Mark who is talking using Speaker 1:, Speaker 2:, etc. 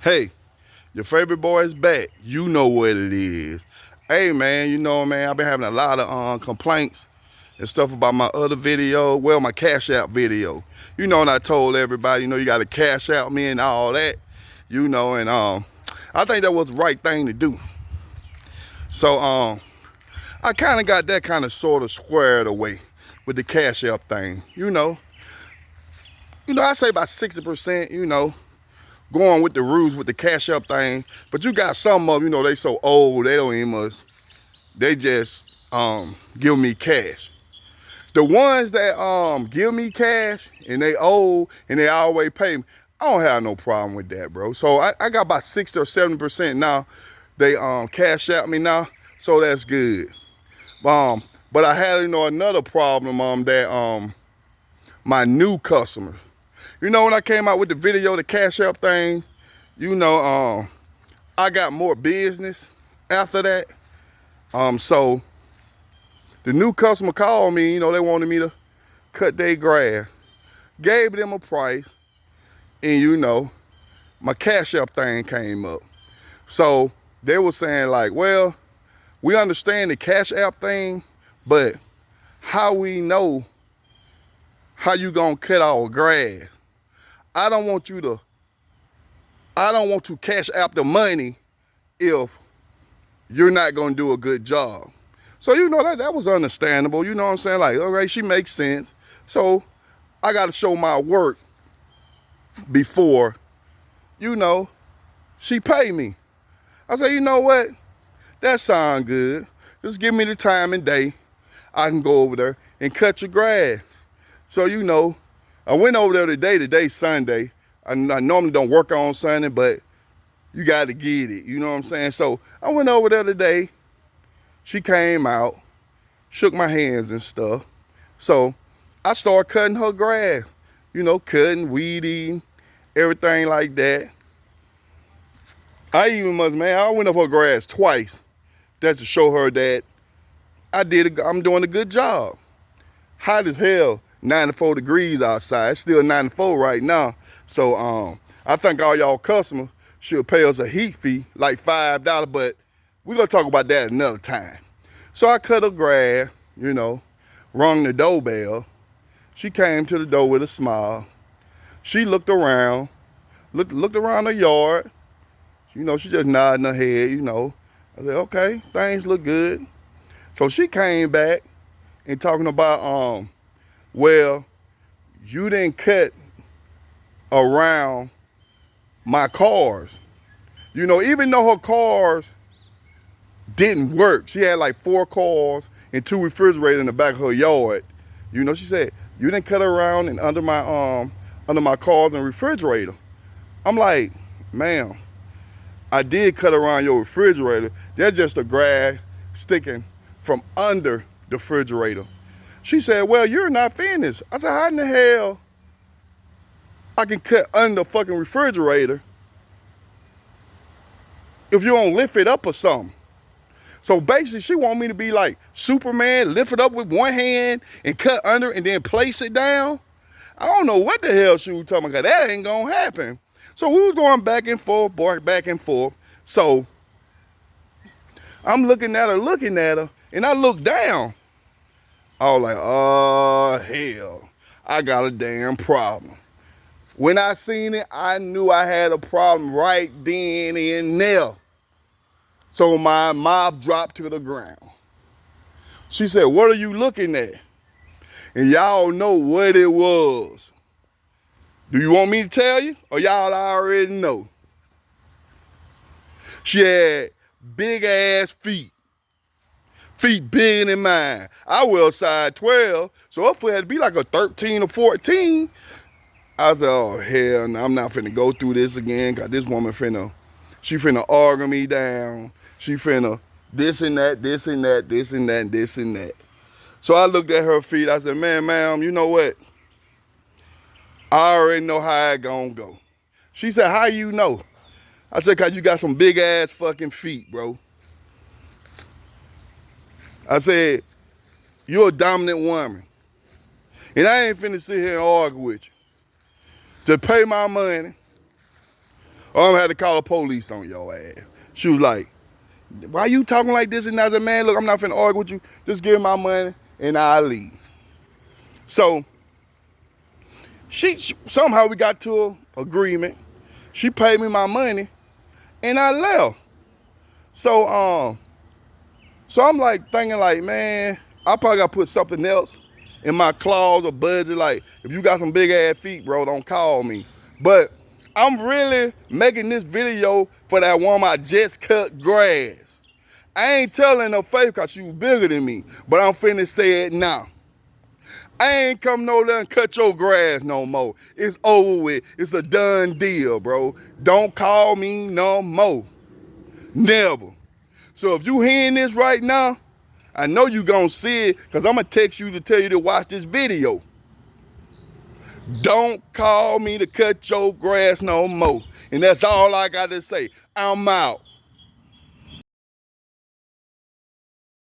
Speaker 1: Hey, your favorite boy is back. You know what it is. Hey, man, I've been having a lot of complaints and stuff about my other video, well, my Cash App video. And I told everybody, you got to cash out me and all that, and I think that was the right thing to do. So, I kind of got that kind of sort of squared away with the Cash App thing, I say about 60%, going with the rules with the Cash App thing, but you got some of them, they so old, they don't even must, they just give me cash. The ones that give me cash and they old and they always pay me, I don't have no problem with that, bro. So I got about 60 or 70% now. They cash out me now, so that's good. But I had another problem that my new customers. When I came out with the video, the Cash App thing, I got more business after that. So the new customer called me, they wanted me to cut their grass. Gave them a price, and my Cash App thing came up. So they were saying like, well, we understand the Cash App thing, but how we know how you gonna cut our grass? I don't want to cash out the money if you're not gonna do a good job. So that was understandable, you know what I'm saying? Like, okay, she makes sense. So I gotta show my work before, she pay me. I say, you know what? That sound good. Just give me the time and day. I can go over there and cut your grass. So I went over there today. Today's Sunday. I normally don't work on Sunday, but you got to get it. You know what I'm saying? So I went over there today. She came out, shook my hands and stuff. So I started cutting her grass. Cutting, weeding, everything like that. I went up her grass twice. That's to show her that I'm doing a good job. Hot as hell. 94 degrees outside. It's still 94 right now. So I think all y'all customers should pay us a heat fee, like $5, but we're gonna talk about that another time. So I cut her grass, rung the doorbell. She came to the door with a smile. She looked around, looked around the yard. She just nodding her head, I said, okay, things look good. So she came back and talking about, well, you didn't cut around my cars. Even though her cars didn't work, she had like 4 cars and 2 refrigerators in the back of her yard. She said, you didn't cut around and under my cars and refrigerator. I'm like, ma'am, I did cut around your refrigerator. That's just the grass sticking from under the refrigerator. She said, well, you're not finished. I said, how in the hell I can cut under the fucking refrigerator if you don't lift it up or something? So basically, she want me to be like Superman, lift it up with one hand and cut under and then place it down. I don't know what the hell she was talking about. That ain't gonna happen. So we was going back and forth, back and forth. So I'm looking at her, and I look down. I was like, oh, hell, I got a damn problem. When I seen it, I knew I had a problem right then and there. So my mouth dropped to the ground. She said, what are you looking at? And y'all know what it was. Do you want me to tell you? Or y'all already know? She had big ass feet. Feet bigger than mine. I wear a size 12, so her foot had to be like a 13 or 14. I said, oh hell no, I'm not finna go through this again, cause this woman she finna argue me down. She finna this and that, this and that, this and that, and this and that. So I looked at her feet, I said, ma'am, you know what? I already know how it gonna go. She said, how you know? I said, cause you got some big ass fucking feet, bro. I said, you're a dominant woman. And I ain't finna sit here and argue with you. To pay my money, Or I'm gonna have to call the police on your ass. She was like, why you talking like this? And as a man, look, I'm not finna argue with you. Just give me my money and I'll leave. So she somehow we got to an agreement. She paid me my money and I left. So I'm like thinking like, man, I probably gotta put something else in my clause or budget. Like, if you got some big ass feet, bro, don't call me. But I'm really making this video for that woman I just cut grass. I ain't telling no fake because she was bigger than me, but I'm finna say it now. I ain't coming over there and cut your grass no more. It's over with. It's a done deal, bro. Don't call me no more. Never. So if you hearing this right now, I know you gonna see it because I'm gonna text you to tell you to watch this video. Don't call me to cut your grass no more. And that's all I gotta say. I'm out.